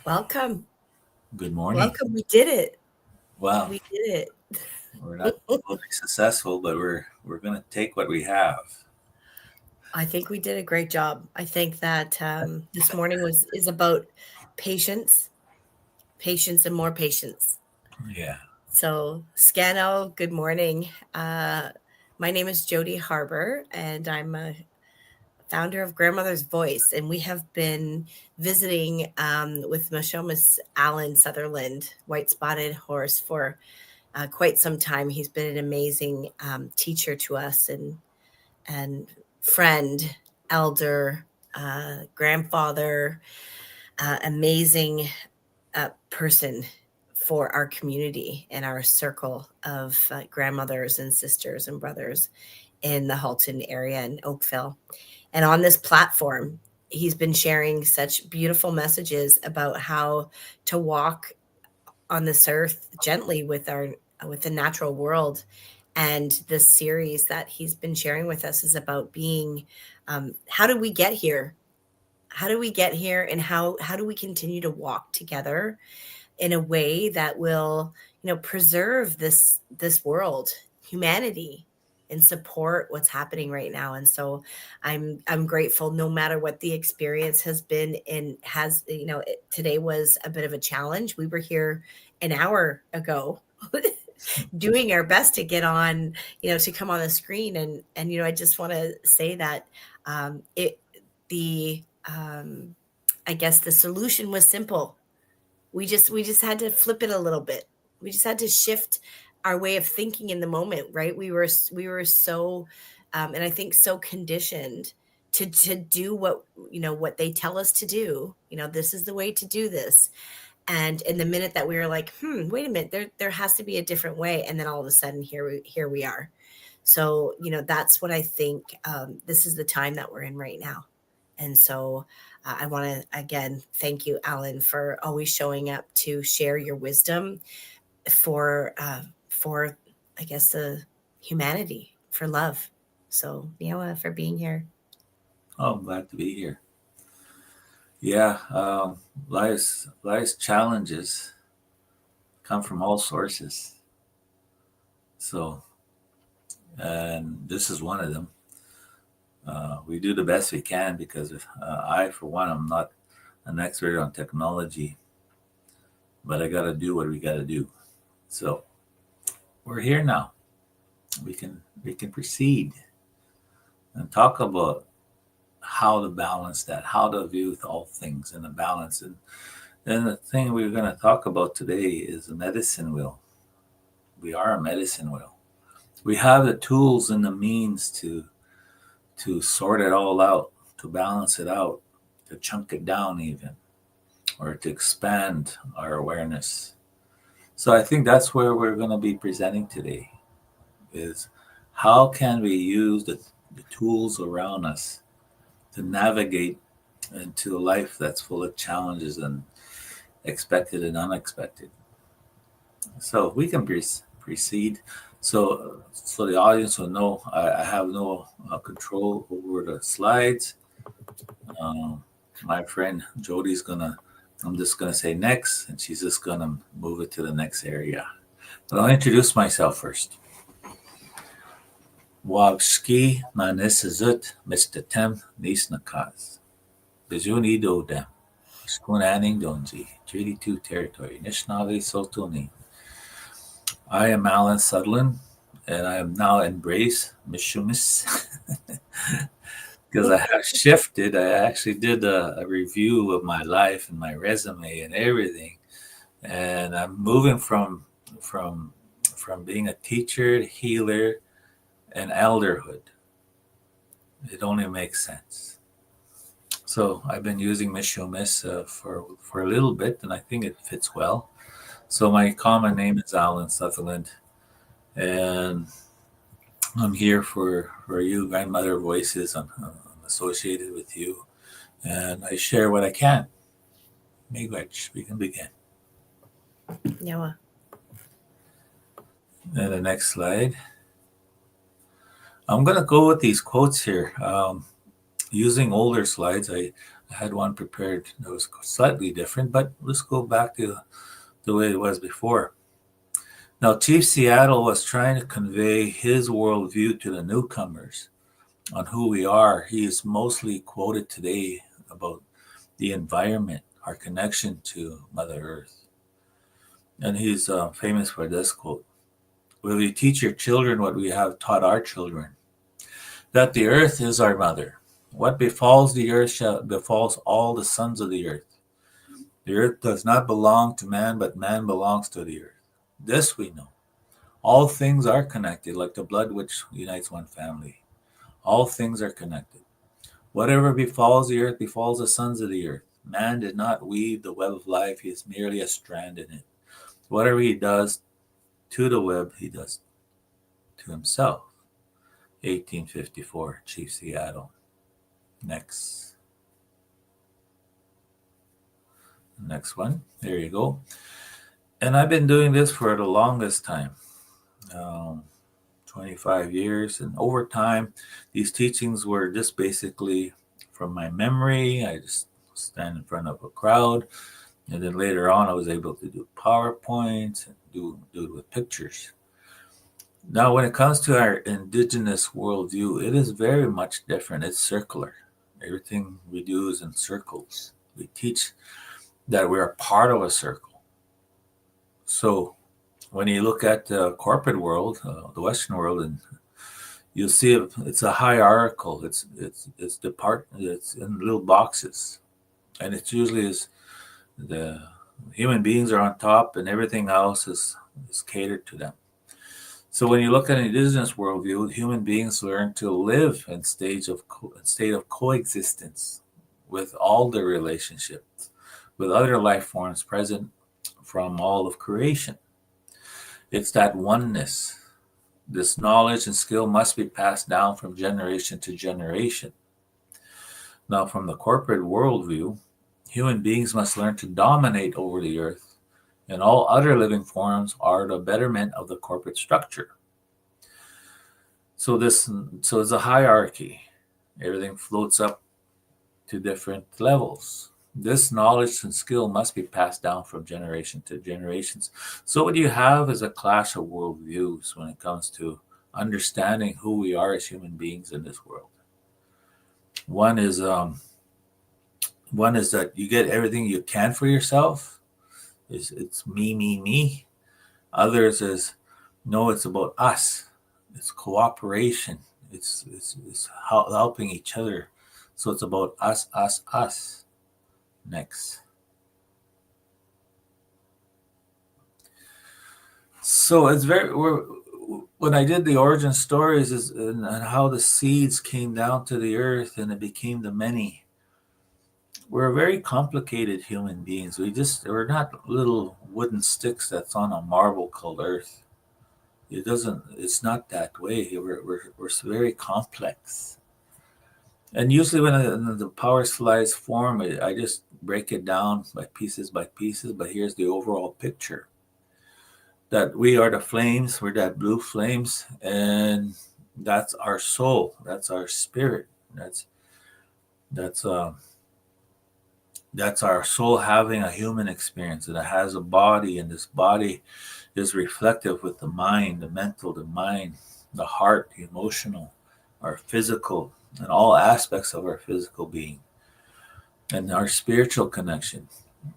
Welcome. Good morning. Welcome. We did it. Well, We did we're not it. totally successful, but we're gonna take what we have. I think we did a great job. I think that this morning was is about patience, patience, and more patience. Yeah. So, Scano, good morning. My name is Jody Harbour, and I'm a founder of Grandmother's Voice, and we have been visiting with Mishomis Alan Sutherland, white spotted horse, for quite some time. He's been an amazing teacher to us and friend, elder, grandfather, amazing person for our community and our circle of grandmothers and sisters and brothers in the Halton area in Oakville. And on this platform, he's been sharing such beautiful messages about how to walk on this earth gently with the natural world. And this series that he's been sharing with us is about being, how did we get here? How do we get here, and how do we continue to walk together in a way that will, preserve this world, humanity, and support what's happening right now. And so I'm grateful, no matter what the experience has been. And has, today was a bit of a challenge. We were here an hour ago doing our best to get on, to come on the screen. And I just want to say that it the I guess the solution was simple. We just had to flip it a little bit. We just had to shift our way of thinking in the moment, right? We were so and I think so conditioned to do what they tell us to do. This is the way to do this. And in the minute that we were like, wait a minute, there has to be a different way. And then all of a sudden here we are. So, that's what I think. This is the time that we're in right now. And so I want to again thank you, Alan, for always showing up to share your wisdom for I guess the humanity, for love. So for being here. Oh, I'm glad to be here. Yeah. Life's challenges come from all sources. So, and this is one of them. We do the best we can because I, for one, I'm not an expert on technology, but I got to do what we got to do. So we're here now. We can proceed and talk about how to balance that, how to view all things in a balance. And then the thing we're going to talk about today is a medicine wheel. We are a medicine wheel. We have the tools and the means to sort it all out, to balance it out, to chunk it down even, or to expand our awareness. So I think that's where we're going to be presenting today is how can we use the tools around us to navigate into a life that's full of challenges and expected and unexpected. So we can proceed. So the audience will know I have no control over the slides. Um, my friend Jody's gonna. I'm just gonna say next, and she's just gonna move it to the next area. But I'll introduce myself first. Wagski na nisizut Mr. Tem Nisnakas. Bijuni do dem. Skunaning Donji. Treaty 2 territory. Anishinaabe Sultani. I am Alan Sutherland, and I have now embraced Mishumis because I have shifted. I actually did a review of my life and my resume and everything, and I'm moving from from being a teacher, healer, and elderhood. It only makes sense. So I've been using Mishumis for a little bit, and I think it fits well. So my common name is Alan Sutherland, and I'm here for you, Grandmother Voices. I'm associated with you, and I share what I can. Miigwech, we can begin. Yeah. And the next slide. I'm going to go with these quotes here. Using older slides, I had one prepared that was slightly different, but let's go back to the way it was before. Now, Chief Seattle was trying to convey his worldview to the newcomers on who we are. He is mostly quoted today about the environment, our connection to Mother Earth. And he's famous for this quote: "Will you teach your children what we have taught our children? That the earth is our mother. What befalls the earth shall befalls all the sons of the earth. The earth does not belong to man, but man belongs to the earth. This we know. All things are connected, like the blood which unites one family. All things are connected. Whatever befalls the earth befalls the sons of the earth. Man did not weave the web of life, he is merely a strand in it. Whatever he does to the web, he does to himself." 1854, Chief Seattle. Next one. There you go. And I've been doing this for the longest time, 25 years. And over time, these teachings were just basically from my memory. I just stand in front of a crowd. And then later on, I was able to do PowerPoints and do it with pictures. Now, when it comes to our indigenous worldview, it is very much different. It's circular. Everything we do is in circles. We teach that we're a part of a circle. So when you look at the corporate world, the Western world, and you'll see it's a hierarchical. It's in little boxes, and it usually is the human beings are on top, and everything else is catered to them. So when you look at an indigenous worldview, human beings learn to live in state of coexistence with all the relationships, with other life forms present from all of creation. It's that oneness. This knowledge and skill must be passed down from generation to generation. Now, from the corporate worldview, human beings must learn to dominate over the earth, and all other living forms are the betterment of the corporate structure. So it's a hierarchy. Everything floats up to different levels. This knowledge and skill must be passed down from generation to generations. So what you have is a clash of worldviews when it comes to understanding who we are as human beings in this world. One is that you get everything you can for yourself. It's me, me, me. Others is no, it's about us. It's cooperation. It's helping each other. So it's about us, us, us. Next. So it's when I did the origin stories and how the seeds came down to the earth and it became the many. We're very complicated human beings. We're not little wooden sticks that's on a marble called earth. It's not that way. We're very complex. And usually when the power slides form, I just break it down by pieces, but here's the overall picture. That we are the flames, we're that blue flames, and that's our soul, that's our spirit. That's our soul having a human experience, and it has a body, and this body is reflective with the mind, the mental, the mind, the heart, the emotional, our physical, and all aspects of our physical being, and our spiritual connection,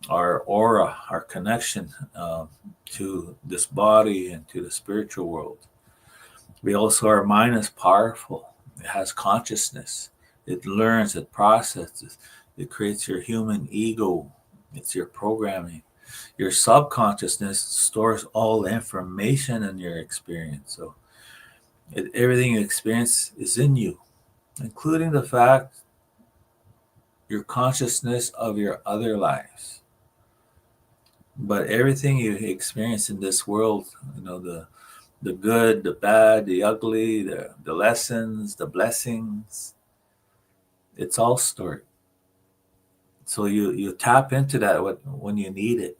our aura, our connection to this body and to the spiritual world. Our mind is powerful. It has consciousness. It learns, it processes, it creates your human ego. It's your programming. Your subconsciousness stores all the information in your experience. So everything you experience is in you, including the fact your consciousness of your other lives. But everything you experience in this world, the good, the bad, the ugly, the lessons, the blessings, it's all stored. So you tap into that when you need it.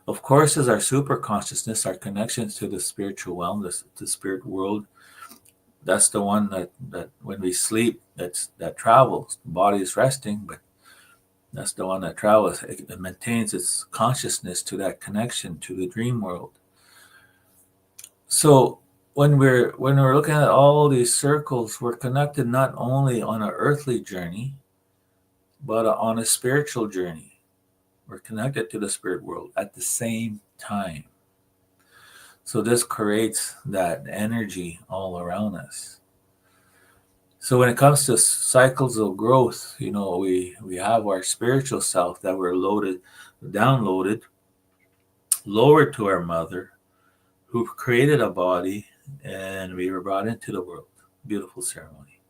Of course, as our super consciousness, our connections to the spiritual wellness, the spirit world, that's the one that when we sleep, that travels. The body is resting, but That's the one that travels. It maintains its consciousness to that connection to the dream world. So when we're looking at all these circles, we're connected not only on an earthly journey, but on a spiritual journey. We're connected to the spirit world at the same time. So this creates that energy all around us. So when it comes to cycles of growth, we have our spiritual self that we're downloaded, lowered to our mother, who created a body, and we were brought into the world. Beautiful ceremony.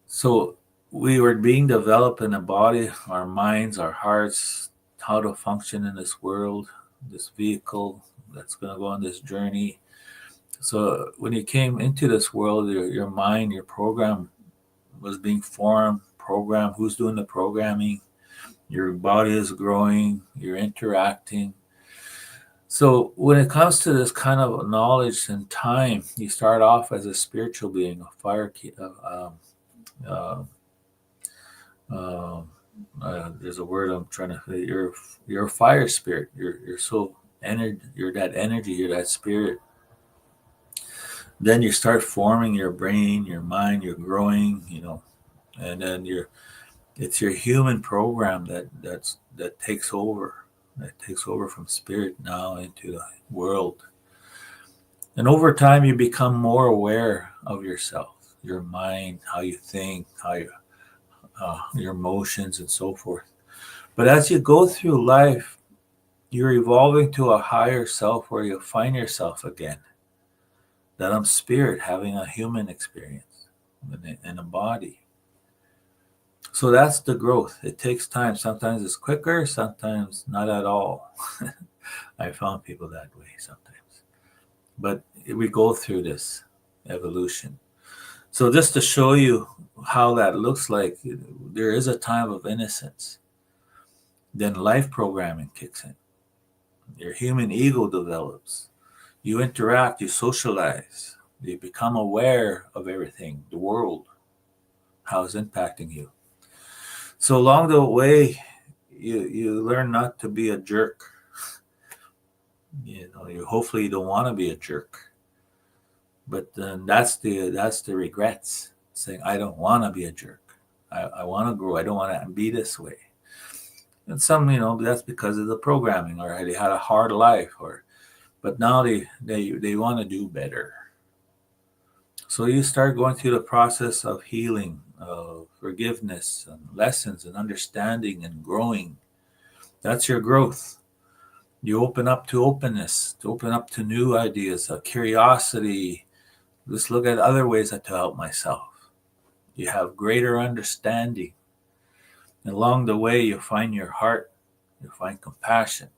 So we were being developed in a body, our minds, our hearts, how to function in this world, this vehicle that's going to go on this journey. So when you came into this world, your mind, your program was being formed, programmed. Who's doing the programming? Your body is growing, you're interacting. So when it comes to this kind of knowledge and time, you start off as a spiritual being, a fire key. Uh, uh, there's a word I'm trying to say. You're a fire spirit. You're so energy. You're that energy. You're that spirit. Then you start forming your brain, your mind. You're growing. And then it's your human program that takes over. That takes over from spirit now into the world. And over time, you become more aware of yourself, your mind, how you think, your emotions, and so forth. But as you go through life, you're evolving to a higher self where you find yourself again. That I'm spirit having a human experience in a body. So that's the growth. It takes time. Sometimes it's quicker, sometimes not at all. I found people that way sometimes. But we go through this evolution. So just to show you how that looks like, there is a time of innocence. Then life programming kicks in. Your human ego develops. You interact, you socialize, you become aware of everything, the world, how it's impacting you. So along the way, you learn not to be a jerk. You hopefully don't want to be a jerk. But then that's the regrets, saying I don't want to be a jerk. I want to grow. I don't want to be this way. And some, that's because of the programming, or they had a hard life, but now they want to do better. So you start going through the process of healing, of forgiveness, and lessons, and understanding, and growing. That's your growth. You open up to openness, to open up to new ideas, curiosity. Let's look at other ways to help myself. You have greater understanding. And along the way, you find your heart, you find compassion,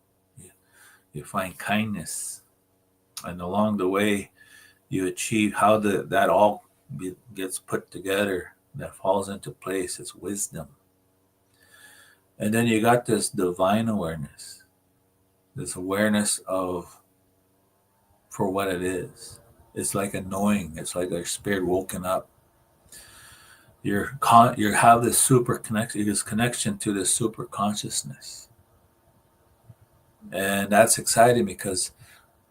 you find kindness. And along the way, you achieve how that all gets put together, that falls into place. It's wisdom. And then you got this divine awareness, this awareness of for what it is. It's like a knowing. It's like your spirit woken up. You have this this connection to this super consciousness, and that's exciting because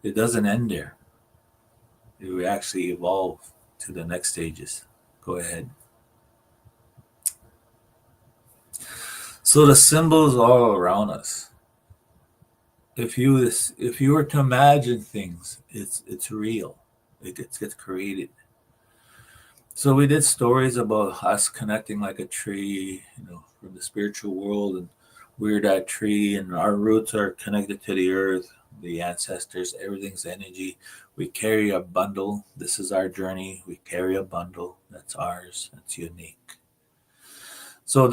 it doesn't end there. We actually evolve to the next stages. Go ahead. So the symbols all around us. If you were to imagine things, it's real. It gets created. So we did stories about us connecting like a tree, from the spiritual world, and we're that tree, and our roots are connected to the earth, the ancestors, everything's energy. We carry a bundle. This is our journey. We carry a bundle that's ours. That's unique. So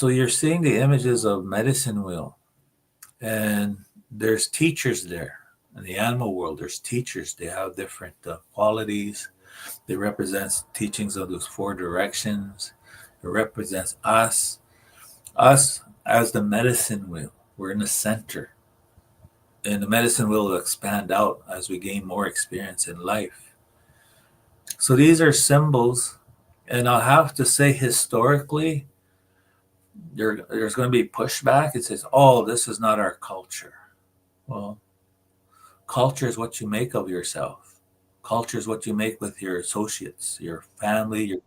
you're seeing the images of medicine wheel, and there's teachers there. In the animal world, there's teachers. They have different qualities. It represents teachings of those four directions. It represents us as the medicine wheel. We're in the center. And the medicine wheel will expand out as we gain more experience in life. So these are symbols. And I'll have to say, historically, there's going to be pushback. It says, "Oh, this is not our culture." Well, culture is what you make of yourself. Culture is what you make with your associates, your family, your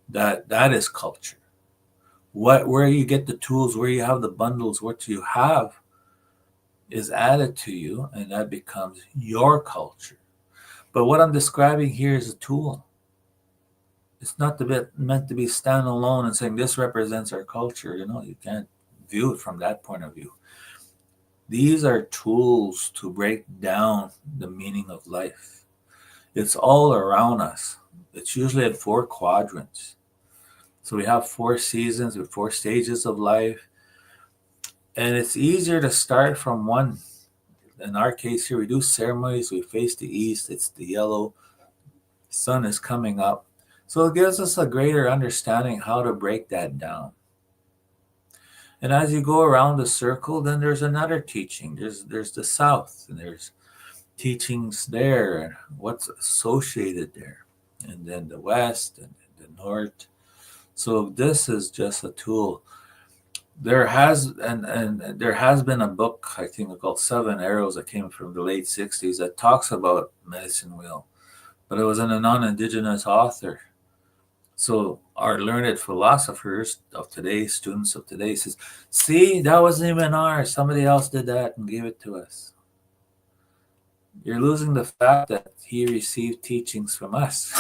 that is culture. Where you get the tools, where you have the bundles, what you have is added to you, and that becomes your culture. But what I'm describing here is a tool. It's not meant to be standalone and saying this represents our culture. You can't view it from that point of view. These are tools to break down the meaning of life. It's all around us. It's usually at 4 quadrants. So we have 4 seasons with 4 stages of life. And it's easier to start from one. In our case here, we do ceremonies. We face the east. It's the yellow. Sun is coming up. So it gives us a greater understanding how to break that down. And as you go around the circle, then there's another teaching. There's the south, and there's teachings there, and what's associated there, and then the west and the north. So this is just a tool. There has and there has been a book, I think, called Seven Arrows, that came from the late '60s, that talks about medicine wheel, but it was in a non-indigenous author. So our learned philosophers of today, students of today, says, "See, that wasn't even ours. Somebody else did that and gave it to us." You're losing the fact that he received teachings from us.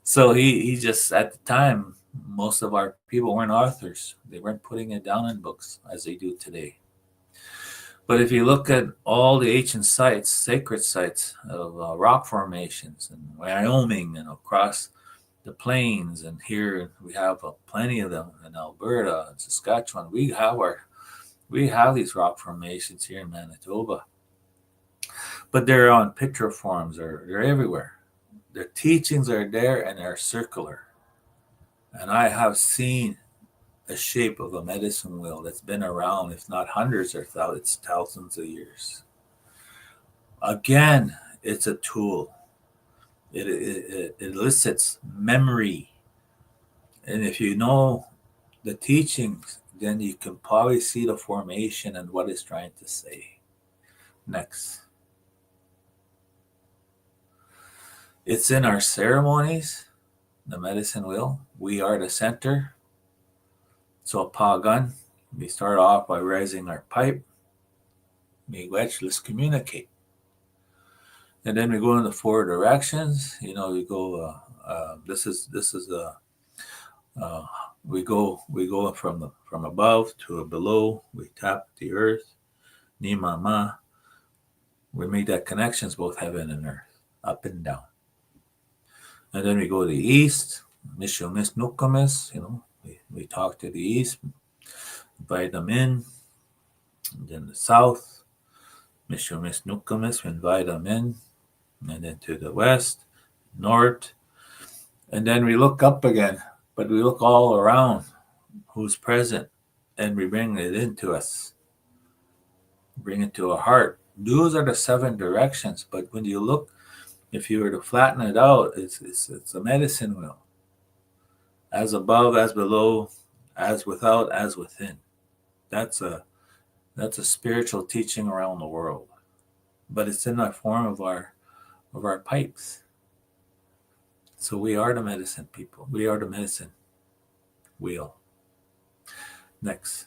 So he just, at the time, most of our people weren't authors. They weren't putting it down in books as they do today. But if you look at all the ancient sites, sacred sites of rock formations in Wyoming and across the plains, and here we have plenty of them in Alberta and Saskatchewan. We have these rock formations here in Manitoba, but they're on petroforms, or they're everywhere. The teachings are there and they're circular. And I have seen the shape of a medicine wheel that's been around, if not hundreds or thousands of years. Again, it's a tool. It elicits memory. And if you know the teachings, then you can probably see the formation and what it's trying to say. Next. It's in our ceremonies, the medicine wheel. We are the center. So, pagan, we start off by raising our pipe. Miigwech, let's communicate. And then we go in the 4 directions. We go. This is we go from above to below. We tap the earth. Ni mama. We make that connections, both heaven and earth, up and down. And then we go to the east. Mishomis nukamis. We talk to the east, invite them in. And then the south. Mishomis nukamis. We invite them in. And then to the west, north. And then we look up again, but we look all around who's present, and we bring it into us, bring it to our heart. Those are the 7 directions. But when you look, if you were to flatten it out, it's a medicine wheel. As above, as below, as without, as within. That's a spiritual teaching around the world. But it's in the form of our pipes. So we are the medicine people. We are the medicine wheel. Next.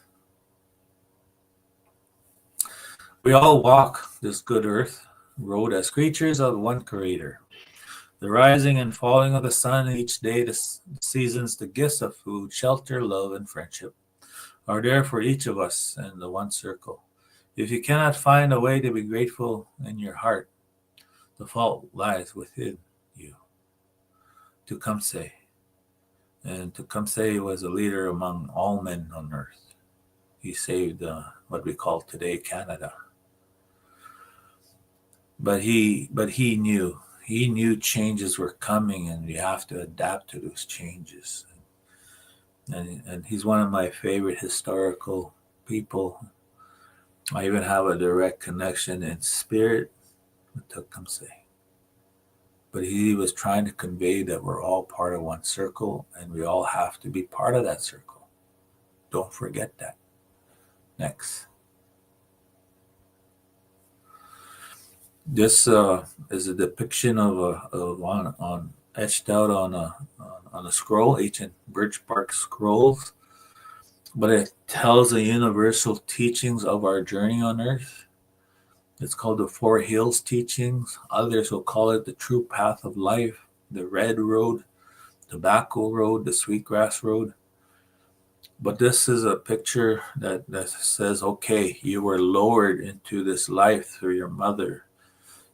We all walk this good earth road as creatures of one creator. The rising and falling of the sun each day, the seasons, the gifts of food, shelter, love, and friendship are there for each of us in the one circle. If you cannot find a way to be grateful in your heart, the fault lies within you. Tecumseh. And Tecumseh was a leader among all men on earth. He saved what we call today Canada. But he knew changes were coming, and we have to adapt to those changes. And he's one of my favorite historical people. I even have a direct connection in spirit with Tecumseh. But he was trying to convey that we're all part of one circle and we all have to be part of that circle. Don't forget that. Next. This is a depiction of on etched out on a scroll, ancient birch bark scrolls, but it tells the universal teachings of our journey on earth. It's called the Four Hills teachings. Others will call it the true path of life, the red road, tobacco road, the sweetgrass road. But this is a picture that says, okay, you were lowered into this life through your mother.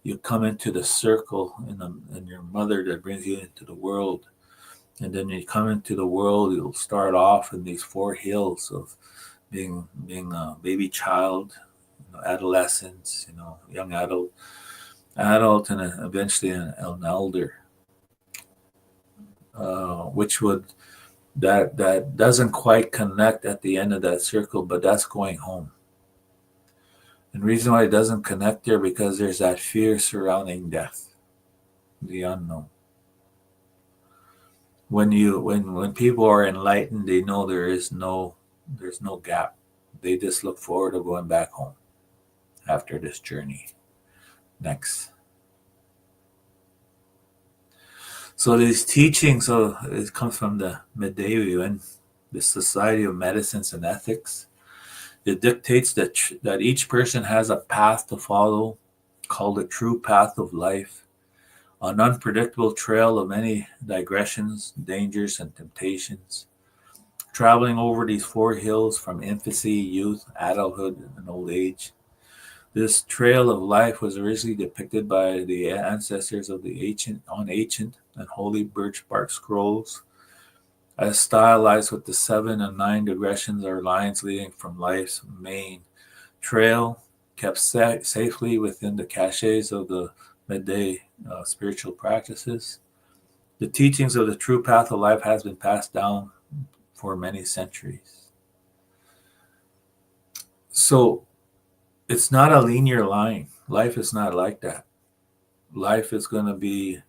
You come into the circle in your mother that brings you into the world. And then you come into the world, you'll start off in these four hills of being a baby child, adolescence, young adult, and eventually an elder, which would that doesn't quite connect at the end of that circle, but that's going home. And the reason why it doesn't connect there because there's that fear surrounding death, the unknown. When people are enlightened, they know there's no gap. They just look forward to going back home after this journey. Next. So these teachings, it comes from the Medieval and the Society of Medicines and Ethics. It dictates that each person has a path to follow, called the true path of life, an unpredictable trail of many digressions, dangers, and temptations, traveling over these four hills from infancy, youth, adulthood, and old age. This trail of life was originally depicted by the ancestors of the ancient and holy birch bark scrolls, as stylized with the 7 and 9 digressions or lines leading from life's main trail, kept safely within the caches of the midday spiritual practices. The teachings of the true path of life has been passed down for many centuries. So it's not a linear line. Life is not like that. Life is going to be,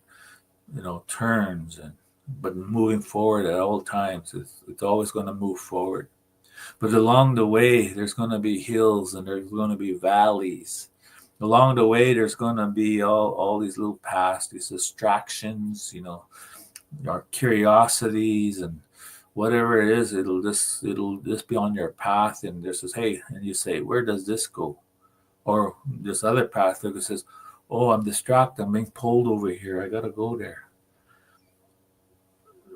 turns but moving forward at all times. It's always going to move forward. But along the way, there's going to be hills and there's going to be valleys. Along the way, there's going to be all these little paths, these distractions, our curiosities and whatever it is. It'll just be on your path, and this is hey, and you say, where does this go? Or this other path that says, oh, I'm distracted. I'm being pulled over here. I got to go there.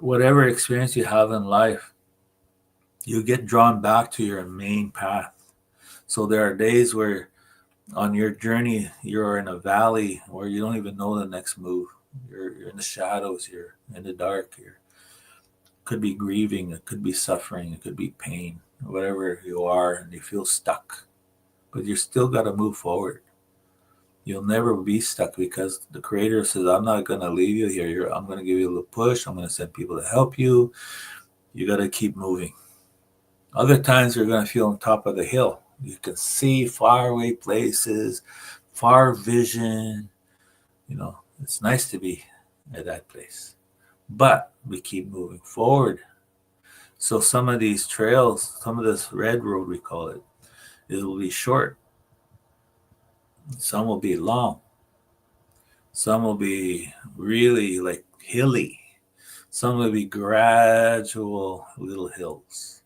Whatever experience you have in life, you get drawn back to your main path. So there are days where on your journey, you're in a valley where you don't even know the next move. You're in the shadows. You're in the dark. Could be grieving. It could be suffering. It could be pain. Whatever you are, and you feel stuck. But you still got to move forward. You'll never be stuck because the Creator says, I'm not going to leave you here. I'm going to give you a little push. I'm going to send people to help you. You got to keep moving. Other times you're going to feel on top of the hill. You can see faraway places, far vision. It's nice to be at that place. But we keep moving forward. So some of these trails, some of this red road, we call it, it will be short. Some will be long. Some will be really like hilly. Some will be gradual little hills.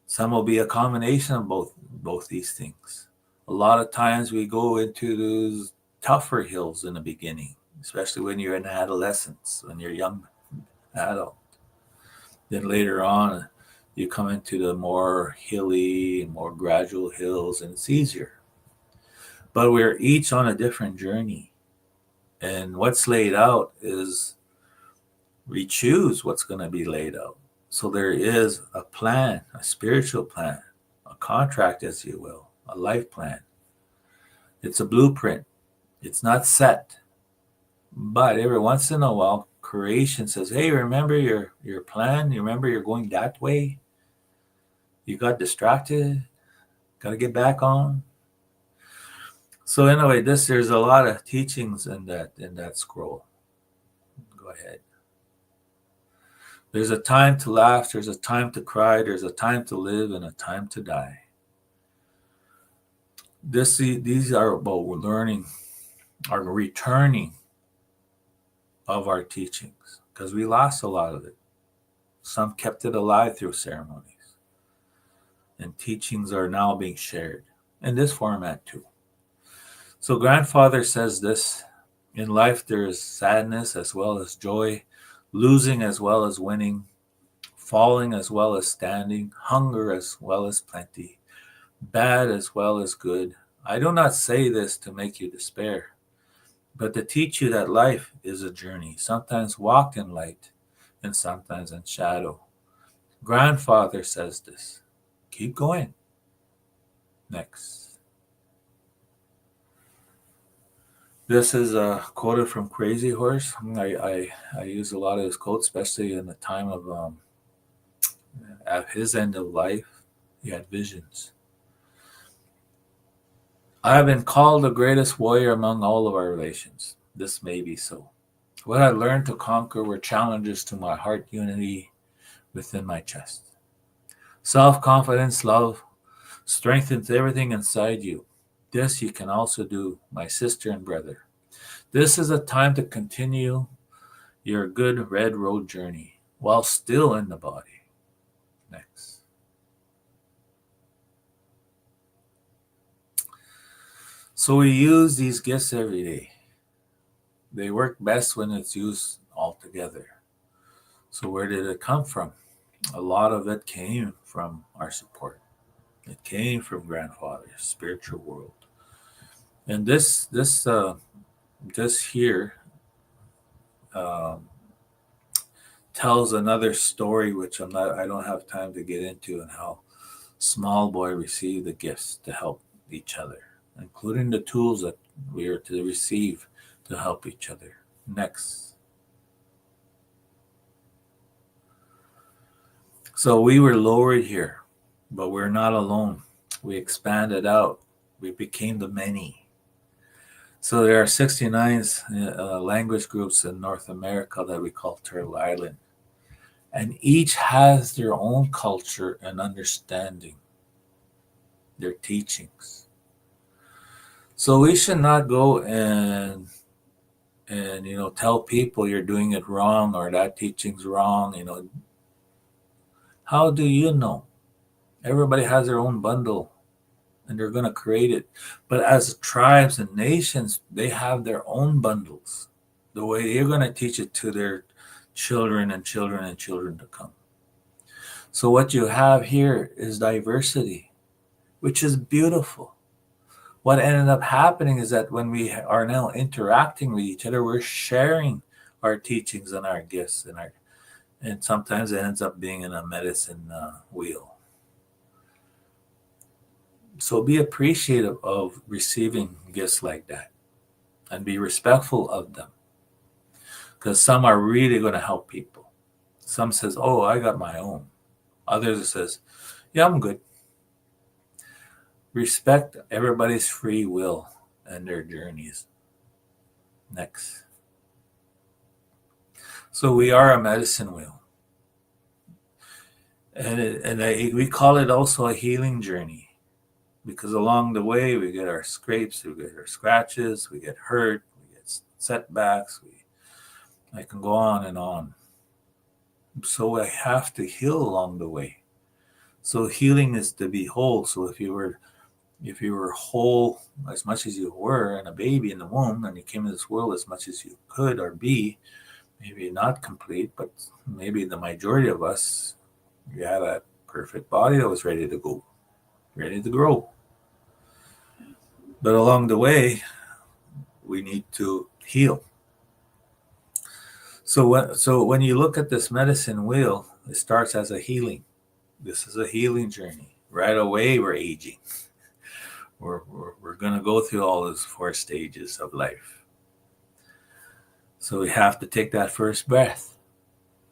Some will be a combination of both these things. A lot of times we go into those tougher hills in the beginning, especially when you're in adolescence, when you're young adult. Then later on, you come into the more hilly, more gradual hills, and it's easier. But we're each on a different journey. And what's laid out is we choose what's going to be laid out. So there is a plan, a spiritual plan, a contract, as you will, a life plan. It's a blueprint. It's not set. But every once in a while, creation says, hey, remember your plan? You remember you're going that way? You got distracted? Got to get back on? So anyway, there's a lot of teachings in that scroll. Go ahead. There's a time to laugh, there's a time to cry, there's a time to live, and a time to die. These are about learning, our returning of our teachings, because we lost a lot of it. Some kept it alive through ceremonies, and teachings are now being shared in this format too. So, grandfather says this: in life, there is sadness as well as joy, losing as well as winning, falling as well as standing, hunger as well as plenty, bad as well as good. I do not say this to make you despair, but to teach you that life is a journey, sometimes walked in light and sometimes in shadow. Grandfather says this. Keep going. Next. This is quoted from Crazy Horse. I use a lot of his quotes, especially in the time of at his end of life. He had visions. I have been called the greatest warrior among all of our relations. This may be so. What I learned to conquer were challenges to my heart unity within my chest. Self-confidence, love, strengthens everything inside you. This you can also do, my sister and brother. This is a time to continue your good red road journey while still in the body. Next. So we use these gifts every day. They work best when it's used all together. So where did it come from? A lot of it came from our support. It came from grandfather's spiritual world. And this here um, tells another story, which I don't have time to get into, and how small boy received the gifts to help each other, including the tools that we are to receive to help each other. Next. So we were lowered here, but we're not alone. We expanded out. We became the many. So there are 69 language groups in North America that we call Turtle Island. And each has their own culture and understanding, their teachings. So we should not go and tell people you're doing it wrong or that teaching's wrong. How do you know? Everybody has their own bundle and they're going to create it. But as tribes and nations, they have their own bundles. The way they're going to teach it to their children and children and children to come. So what you have here is diversity, which is beautiful. What ended up happening is that when we are now interacting with each other, we're sharing our teachings and our gifts and sometimes it ends up being in a medicine wheel. So be appreciative of receiving gifts like that and be respectful of them, because some are really going to help people. Some says, oh, I got my own. Others says, yeah, I'm good. Respect everybody's free will and their journeys. Next. So we are a medicine wheel. We call it also a healing journey, because along the way we get our scrapes, we get our scratches, we get hurt, we get setbacks. I can go on and on. So I have to heal along the way. So healing is to be whole. So if you were whole as much as you were and a baby in the womb and you came into this world as much as you could or be, maybe not complete, but maybe the majority of us, you had a perfect body that was ready to go, ready to grow. But along the way, we need to heal. So when you look at this medicine wheel, it starts as a healing. This is a healing journey. Right away, we're aging. We're going to go through all those 4 stages of life. So we have to take that first breath.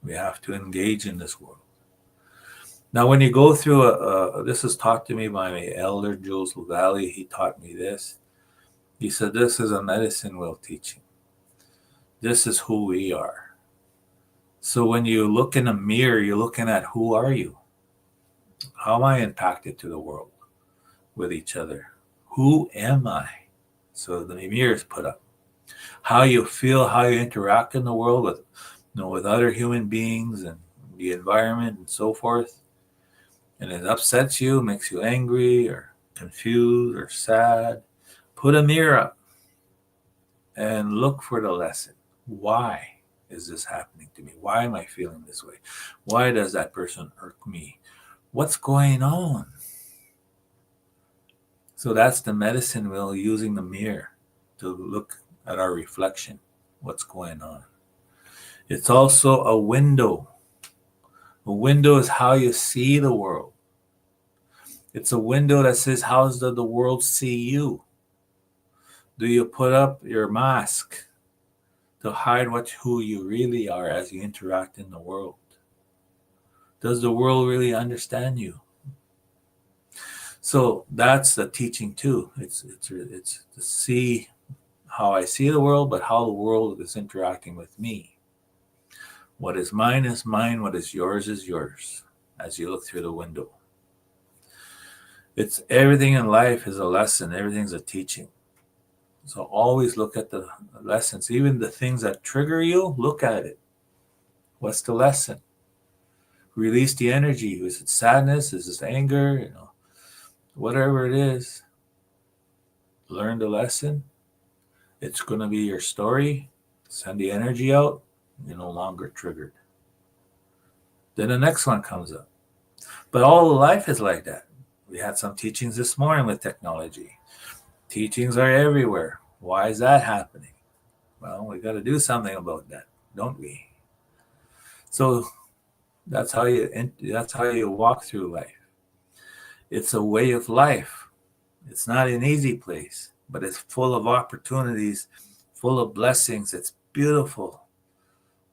We have to engage in this world. Now, when you go through this is taught to me by my elder, Jules LaValle. He taught me this. He said, this is a medicine wheel teaching. This is who we are. So when you look in a mirror, you're looking at who are you? How am I impacted to the world with each other? Who am I? So the mirror is put up. How you feel, how you interact in the world with, with other human beings and the environment and so forth. And it upsets you, makes you angry or confused or sad. Put a mirror up and look for the lesson. Why is this happening to me? Why am I feeling this way? Why does that person irk me? What's going on? So that's the medicine wheel, using the mirror to look at our reflection. What's going on? It's also a window. A window is how you see the world. It's a window that says, how does the world see you? Do you put up your mask to hide who you really are as you interact in the world? Does the world really understand you? So that's the teaching too. It's to see how I see the world, but how the world is interacting with me. What is mine is mine. What is yours as you look through the window. It's everything in life is a lesson. Everything's a teaching. So always look at the lessons, even the things that trigger you, look at it. What's the lesson? Release the energy. Is it sadness? Is it anger? Whatever it is, learn the lesson. It's going to be your story. Send the energy out. You're no longer triggered. Then the next one comes up. But all of life is like that. We had some teachings this morning with technology. Teachings are everywhere. Why is that happening? Well, we got to do something about that, don't we? So that's how you walk through life. It's a way of life. It's not an easy place, but it's full of opportunities, full of blessings. It's beautiful,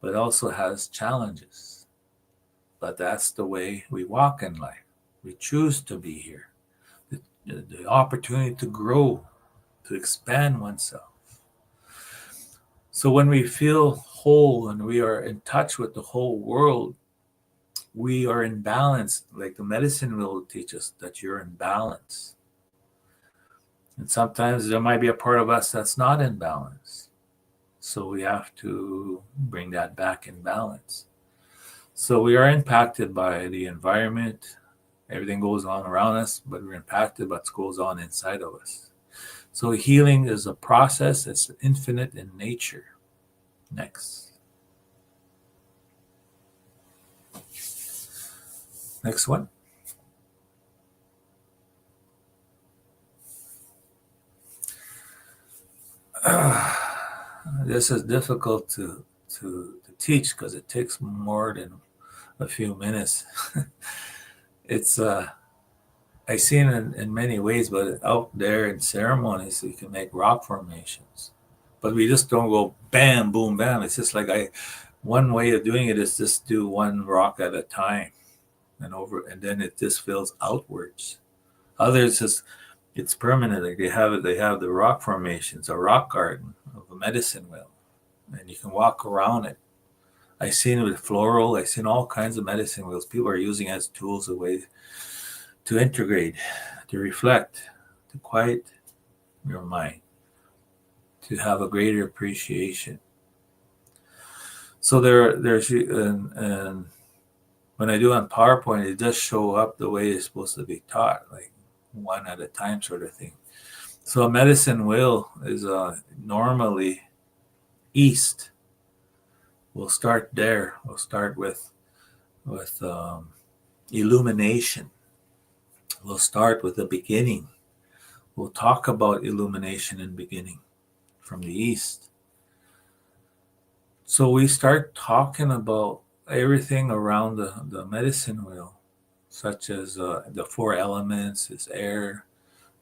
but also has challenges. But that's the way we walk in life. We choose to be here. The opportunity to grow, to expand oneself. So when we feel whole and we are in touch with the whole world, we are in balance. Like the medicine will teach us that you're in balance. And sometimes there might be a part of us that's not in balance. So we have to bring that back in balance. So we are impacted by the environment. Everything goes on around us, but we're impacted by what goes on inside of us. So healing is a process that's infinite in nature. Next. Next one. This is difficult to teach because it takes more than a few minutes. It's I seen it in many ways, but out there in ceremonies, you can make rock formations, but we just don't go bam, boom, bam. It's just like one way of doing it is just do one rock at a time, and then it just fills outwards. Others just it's permanent. Like they have the rock formations, a rock garden of a medicine wheel, and you can walk around it. I've seen it with floral. I've seen all kinds of medicine wheels. People are using it as tools, a way to integrate, to reflect, to quiet your mind, to have a greater appreciation. So there's and when I do on PowerPoint, it does show up the way it's supposed to be taught, like one at a time sort of thing. So a medicine wheel is normally east. We'll start there. We'll start with illumination. We'll start with the beginning. We'll talk about illumination and beginning from the east. So we start talking about everything around the medicine wheel, such as the four elements, is air,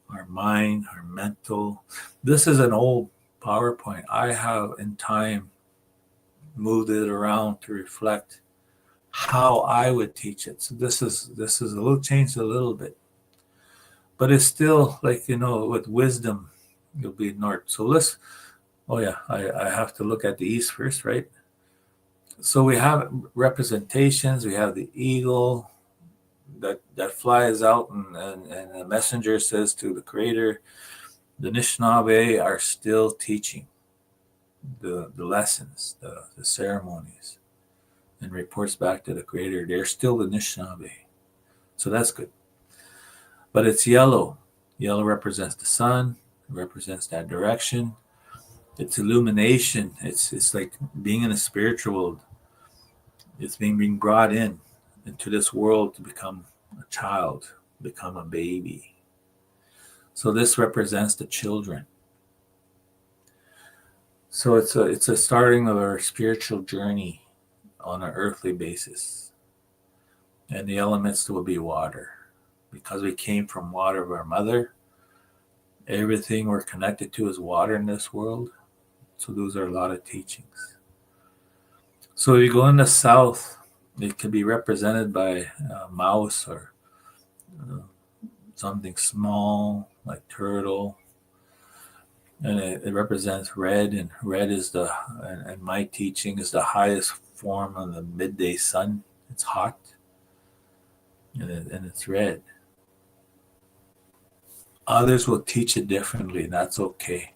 our mind, our mental. This is an old PowerPoint. I have in time moved it around to reflect how I would teach it. So this is a little changed a little bit, but it's still like with wisdom. You'll be north. So I have to look at the east first, right? So we have representations. We have the eagle that flies out, and the messenger says to the creator, the Anishinaabe are still teaching the lessons, the ceremonies, and reports back to the creator. They're still the Anishinaabe. So that's good. But it's yellow. Yellow represents the sun, represents that direction. It's illumination. It's like being in a spiritual world. It's being brought into this world to become a child, become a baby. So this represents the children. So it's a starting of our spiritual journey on an earthly basis. And the elements will be water. Because we came from water of our mother, everything we're connected to is water in this world. So those are a lot of teachings. So if you go in the south, it could be represented by a mouse or uh, something small like turtle. And it represents red, and red is and my teaching is the highest form of the midday sun. It's hot, and it's red. Others will teach it differently, and that's okay.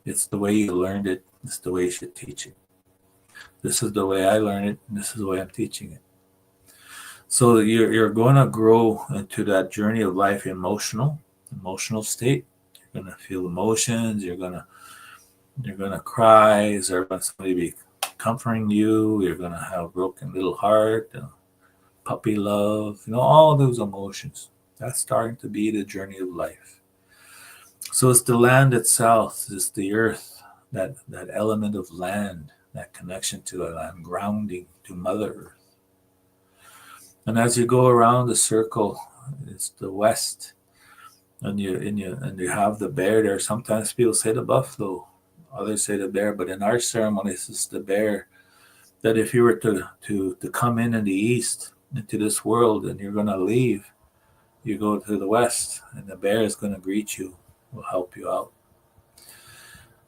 It's the way you learned it. It's the way you should teach it. This is the way I learned it, and this is the way I'm teaching it. So you're going to grow into that journey of life, emotional state. You're going to feel emotions. You're going to cry. Is there going to somebody be comforting you? You're going to have a broken little heart, puppy love. All those emotions. That's starting to be the journey of life. So it's the land itself. It's the earth, that element of land, that connection to the land, grounding to Mother Earth. And as you go around the circle, it's the west, and you have the bear there. Sometimes people say the buffalo, others say the bear, but in our ceremonies, it's the bear. That if you were to come in the east into this world, and you're going to leave, you go to the west, and the bear is going to greet you, will help you out.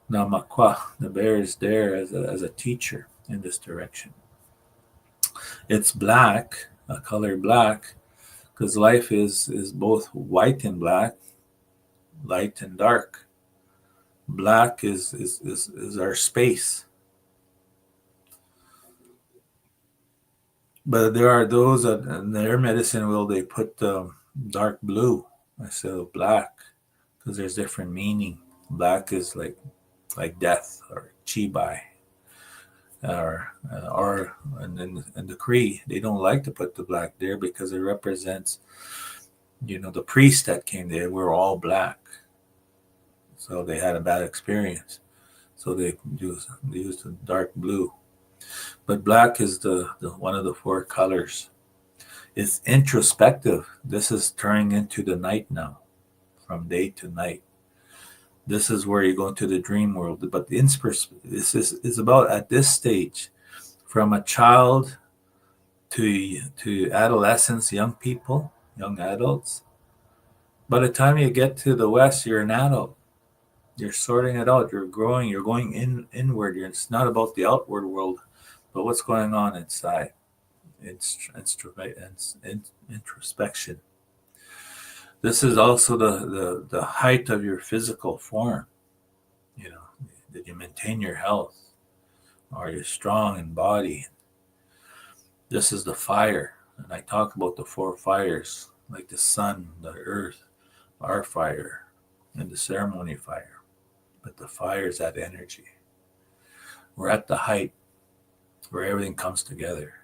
Now, Makwa, the bear is there as a teacher in this direction. It's black, a color black, because life is both white and black, light and dark. Black is our space. But there are those that in their medicine will they put dark blue instead of black, because there's different meaning. Black is like death or chibai, or and in the Cree they don't like to put the black there because it represents the priests that came there were all black, so they had a bad experience, so they used the dark blue. But black is the one of the four colors. It's introspective. This is turning into the night now, from day to night. This is where you go into the dream world. But this is about at this stage, from a child to adolescents, young people, young adults. By the time you get to the West, you're an adult. You're sorting it out. You're growing. You're going inward. It's not about the outward world, but what's going on inside. It's introspection. This is also the height of your physical form. Did you maintain your health? Are you strong in body? This is the fire. And I talk about the four fires, like the sun, the earth, our fire, and the ceremony fire. But the fire is that energy. We're at the height where everything comes together.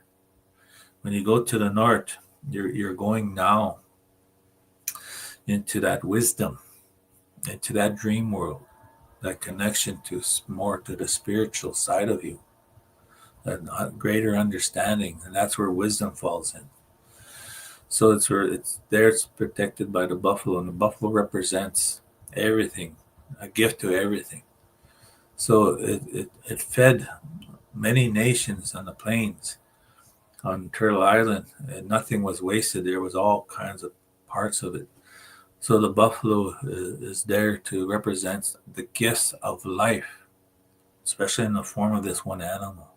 When you go to the north, you're going now into that wisdom, into that dream world, that connection to more to the spiritual side of you, that greater understanding, and that's where wisdom falls in. So it's protected by the buffalo, and the buffalo represents everything, a gift to everything. So it fed many nations on the plains on Turtle Island, and nothing was wasted. There was all kinds of parts of it. So the buffalo is there to represent the gifts of life, especially in the form of this one animal.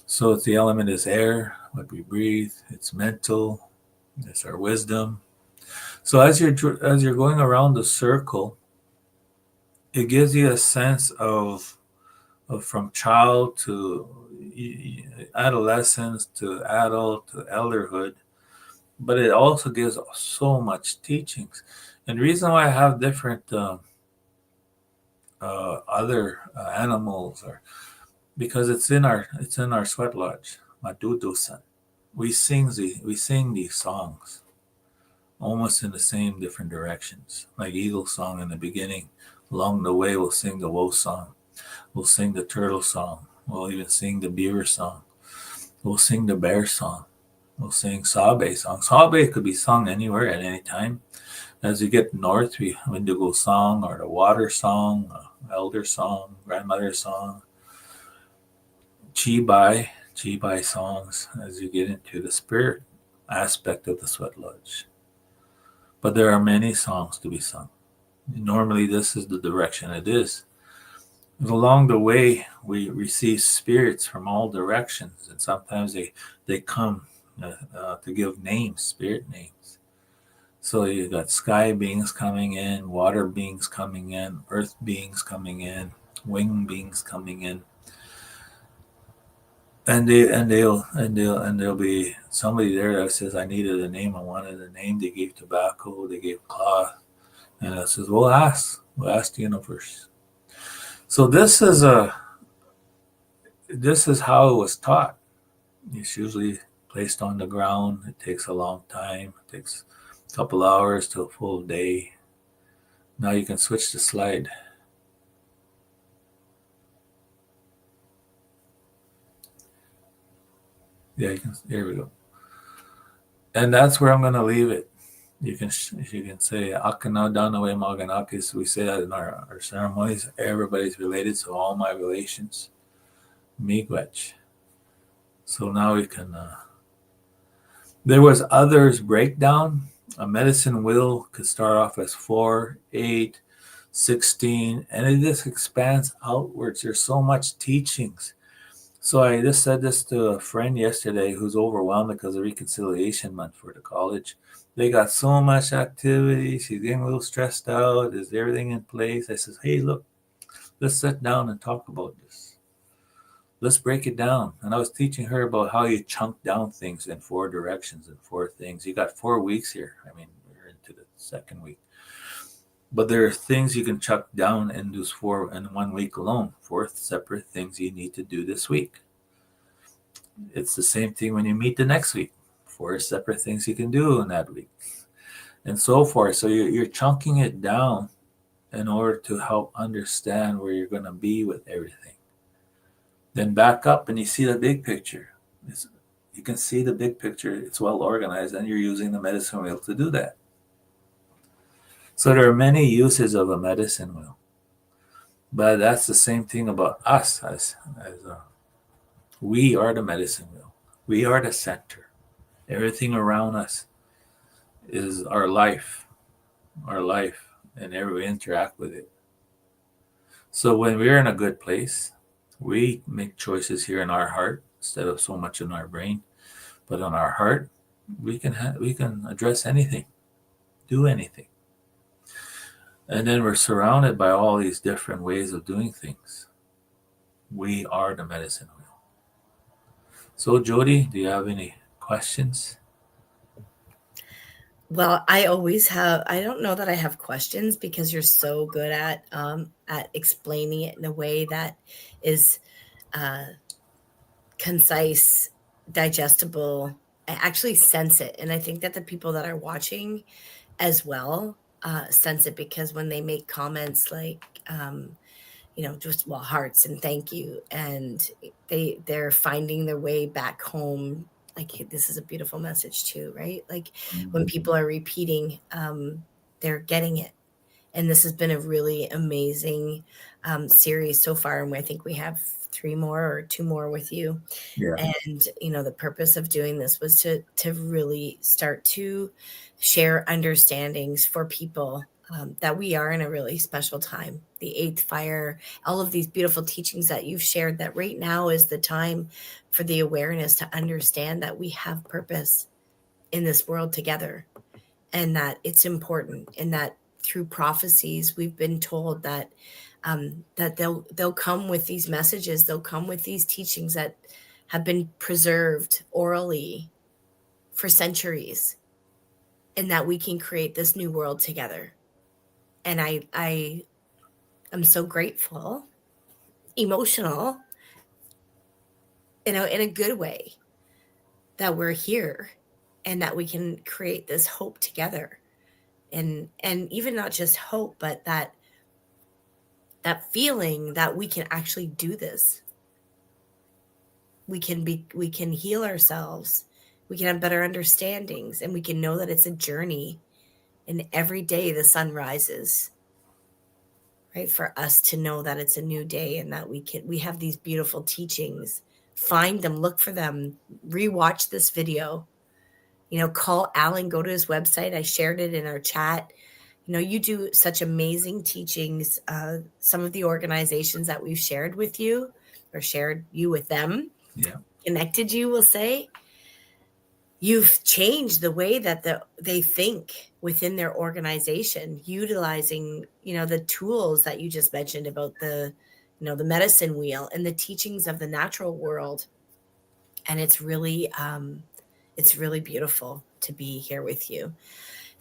So it's the element is air, what we breathe. It's mental. It's our wisdom. So as you're going around the circle, it gives you a sense of from child to adolescence to adult to elderhood, but it also gives so much teachings. And the reason why I have different other animals or because it's in our sweat lodge, Madudusan. We sing these songs almost in the same different directions, like Eagle song in the beginning. Along the way, we'll sing the woe song. We'll sing the turtle song. We'll even sing the beaver song. We'll sing the bear song. We'll sing Sabe song. Sabe could be sung anywhere at any time. As you get north, we Indigo song or the water song, elder song, grandmother song, Chibai songs as you get into the spirit aspect of the sweat lodge. But there are many songs to be sung. Normally, this is the direction it is. Along the way, we receive spirits from all directions, and sometimes they come to give names, spirit names. So you got sky beings coming in, water beings coming in, earth beings coming in, wing beings coming in, and there'll be somebody there that says, "I needed a name. I wanted a name." They gave tobacco, they gave cloth, and it says, we'll ask the universe." So this is how it was taught. It's usually placed on the ground. It takes a long time. It takes a couple hours to a full day. Now you can switch the slide. Yeah, you can. Here we go. And that's where I'm going to leave it. You can say Akana Danawe Maganakis. We say that in our ceremonies. Everybody's related, so all my relations. Miigwech. So now we can. There was others breakdown. A medicine wheel could start off as 4, 8, 16, and it just expands outwards. There's so much teachings. So I just said this to a friend yesterday who's overwhelmed because of reconciliation month for the college. They got so much activity. She's getting a little stressed out. Is everything in place? I says, hey, look, let's sit down and talk about this. Let's break it down. And I was teaching her about how you chunk down things in 4 directions and 4 things. You got 4 weeks here. I mean, we're into the second week. But there are things you can chuck down in those 4 in 1 week alone. 4 separate things you need to do this week. It's the same thing when you meet the next week. 4 separate things you can do in that week, and so forth. So you're chunking it down in order to help understand where you're going to be with everything. Then back up and you see the big picture. You can see the big picture. It's well organized, and you're using the medicine wheel to do that. So there are many uses of a medicine wheel, but that's the same thing about us as we are the medicine wheel. We are the center. Everything around us is our life, and we interact with it. So when we're in a good place, we make choices here in our heart instead of so much in our brain. But on our heart, we can address anything, do anything. And then we're surrounded by all these different ways of doing things. We are the medicine wheel. So Jody, do you have any questions? Well, I don't know that I have questions because you're so good at explaining it in a way that is uh, concise, digestible. I actually sense it, and I think that the people that are watching as well sense it because when they make comments like just well hearts and thank you, and they're finding their way back home. Like this is a beautiful message too, right? Like when Mhm. people are repeating, they're getting it, And this has been a really amazing series so far. And I think we have three more or two more with you. Yeah. And the purpose of doing this was to really start to share understandings for people, that we are in a really special time. The eighth fire, all of these beautiful teachings that you've shared, that right now is the time for the awareness to understand that we have purpose in this world together, and that it's important, and that through prophecies we've been told that that they'll come with these messages, they'll come with these teachings that have been preserved orally for centuries, and that we can create this new world together. And I am so grateful, emotional, in a good way, that we're here and that we can create this hope together. And even not just hope, but that feeling that we can actually do this. We can heal ourselves, we can have better understandings, and we can know that it's a journey, and every day the sun rises, right, for us to know that it's a new day, and that we have these beautiful teachings. Find them, look for them, rewatch this video, call Alan, go to his website. I shared it in our chat. You do such amazing teachings. Some of the organizations that we've shared with you, or shared you with them, Yeah. connected you, will say, you've changed the way that they think within their organization, utilizing, the tools that you just mentioned about the medicine wheel and the teachings of the natural world. And it's really beautiful to be here with you.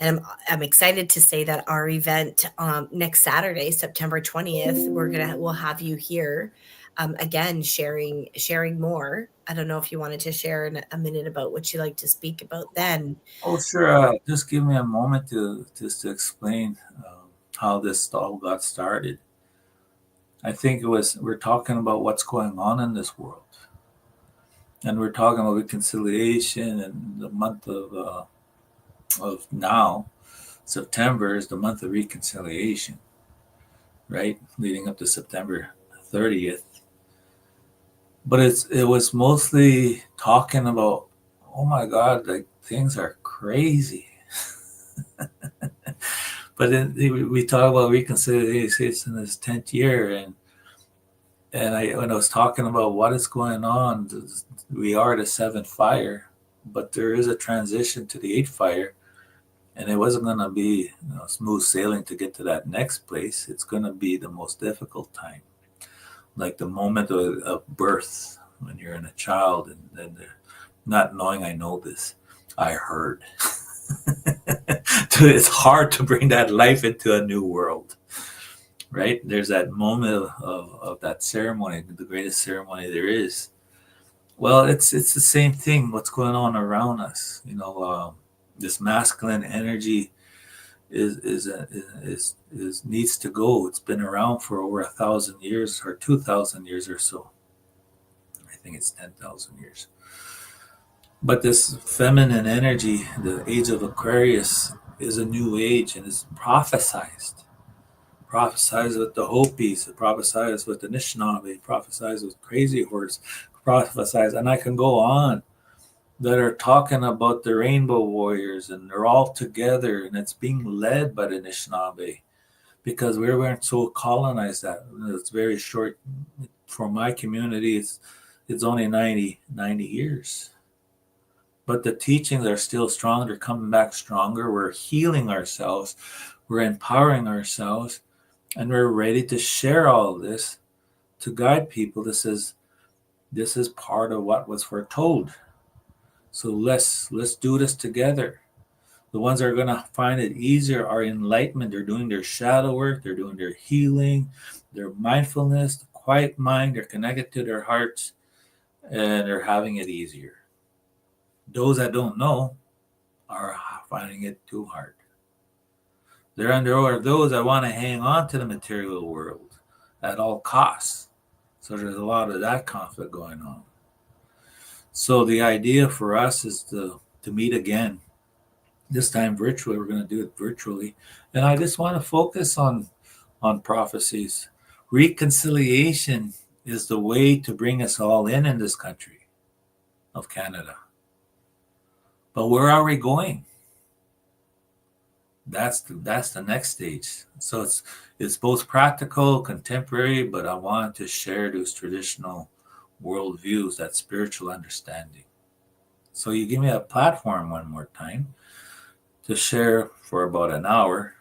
And I'm excited to say that our event, next Saturday, September 20th, we'll have you here, again, sharing more. I don't know if you wanted to share in a minute about what you like to speak about then. Oh, sure. Just give me a moment to explain how this all got started. I think we're talking about what's going on in this world, and we're talking about reconciliation, and the month of now, September is the month of reconciliation, right? Leading up to September 30th. But it was mostly talking about, oh my God, like things are crazy. But then we talk about reconciliation, it's in this 10th year, and when I was talking about what is going on, we are the seventh fire, but there is a transition to the eighth fire, and it wasn't going to be smooth sailing to get to that next place. It's going to be the most difficult time, like the moment of birth, when you're in a child, and then they're not knowing, I know this, I heard. It's hard to bring that life into a new world, right? There's that moment of that ceremony, the greatest ceremony there is. Well, it's the same thing. What's going on around us? This masculine energy is needs to go. It's been around for over 1,000 years or 2,000 years or so. I think it's 10,000 years. But this feminine energy, the age of Aquarius, is a new age and is prophesized. Prophesized with the Hopis, prophesized with the Anishinaabe, prophesized with Crazy Horse, prophesized, and I can go on, that are talking about the Rainbow Warriors, and they're all together, and it's being led by the Anishinaabe, because we weren't so colonized that it's very short. For my community, it's only 90 years. But the teachings are still strong. They're coming back stronger. We're healing ourselves. We're empowering ourselves. And we're ready to share all of this to guide people. This is part of what was foretold. So let's do this together. The ones that are going to find it easier are enlightenment. They're doing their shadow work. They're doing their healing, their mindfulness, the quiet mind. They're connected to their hearts, and they're having it easier. Those that don't know are finding it too hard. There are those that want to hang on to the material world at all costs. So there's a lot of that conflict going on. So the idea for us is to meet again This time virtually, we're going to do it virtually. And I just want to focus on prophecies. Reconciliation is the way to bring us all in this country of Canada. But where are we going? That's the next stage. So it's both practical, contemporary, but I want to share those traditional worldviews, that spiritual understanding. So you give me a platform one more time to share for about an hour,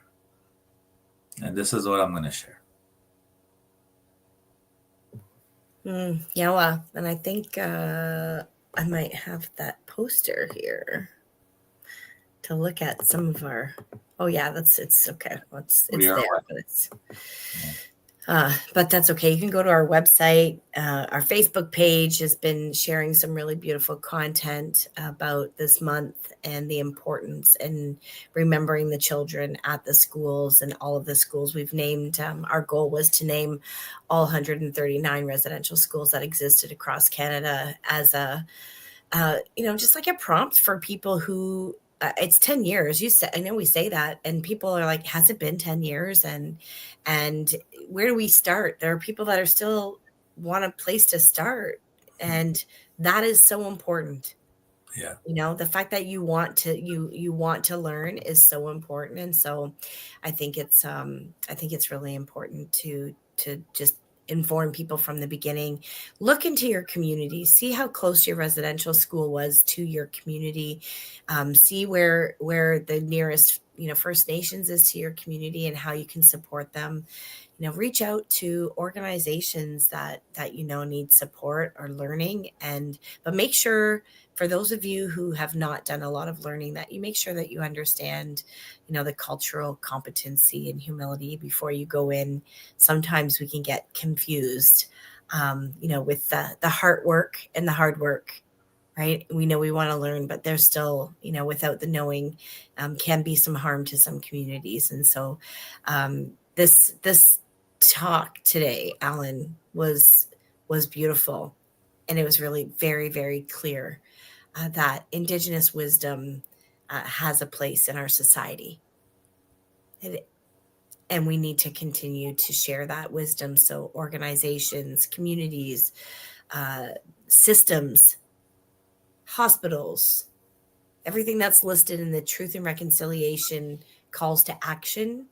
and this is what I'm going to share. Yeah, well, and I think I might have that poster here to look at some of our. Oh yeah, it's okay. Well, it's We are there, what? but but that's okay. You can go to our website. Our Facebook page has been sharing some really beautiful content about this month and the importance and remembering the children at the schools and all of the schools we've named. Our goal was to name all 139 residential schools that existed across Canada as a just like a prompt for people who it's 10 years. You said, I know we say that, and people are like, has it been 10 years? And where do we start? There are people that are still want a place to start. And that is so important. Yeah. The fact that you want to learn is so important. And so I think it's really important to just inform people from the beginning. Look into your community, see how close your residential school was to your community. See where the nearest First Nations is to your community and how you can support them. Reach out to organizations that need support or learning, but make sure, for those of you who have not done a lot of learning, that you make sure that you understand the cultural competency and humility before you go in. Sometimes we can get confused with the heart work and the hard work, right? We know we want to learn, but there's still, without the knowing, can be some harm to some communities. And so this talk today, Alan, was beautiful, and it was really very, very clear that Indigenous wisdom has a place in our society, and we need to continue to share that wisdom. So organizations, communities, systems, hospitals, everything that's listed in the Truth and Reconciliation calls to action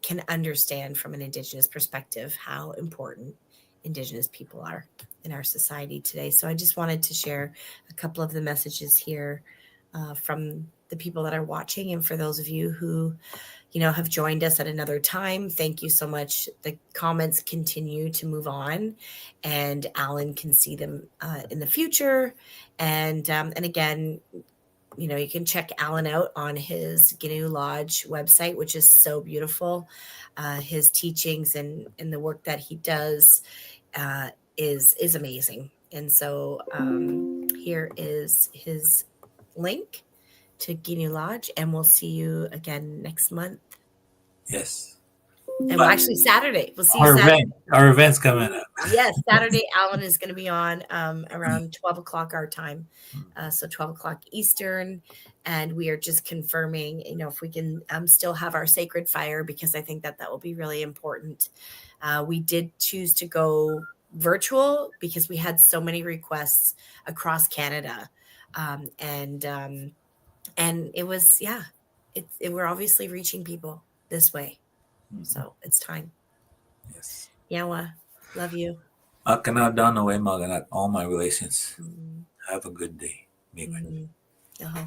can understand from an Indigenous perspective how important Indigenous people are in our society today. So I just wanted to share a couple of the messages here from the people that are watching, and for those of you who have joined us at another time, thank you so much. The comments continue to move on, and Alan can see them in the future. And again, you can check Alan out on his Gnu Lodge website, which is so beautiful. His teachings and the work that he does is amazing. And so here is his link to Gnu Lodge, and we'll see you again next month. Yes. And well, actually Saturday. We'll see you Our Saturday. event's coming up. Yes, Saturday, Alan is going to be on around 12 o'clock our time. So 12 o'clock Eastern. And we are just confirming, if we can still have our sacred fire, because I think that will be really important. We did choose to go virtual because we had so many requests across Canada. And it was, we're obviously reaching people this way. So it's time. Yes. Yawa, love you. All my relations. Have a good day. Mm-hmm.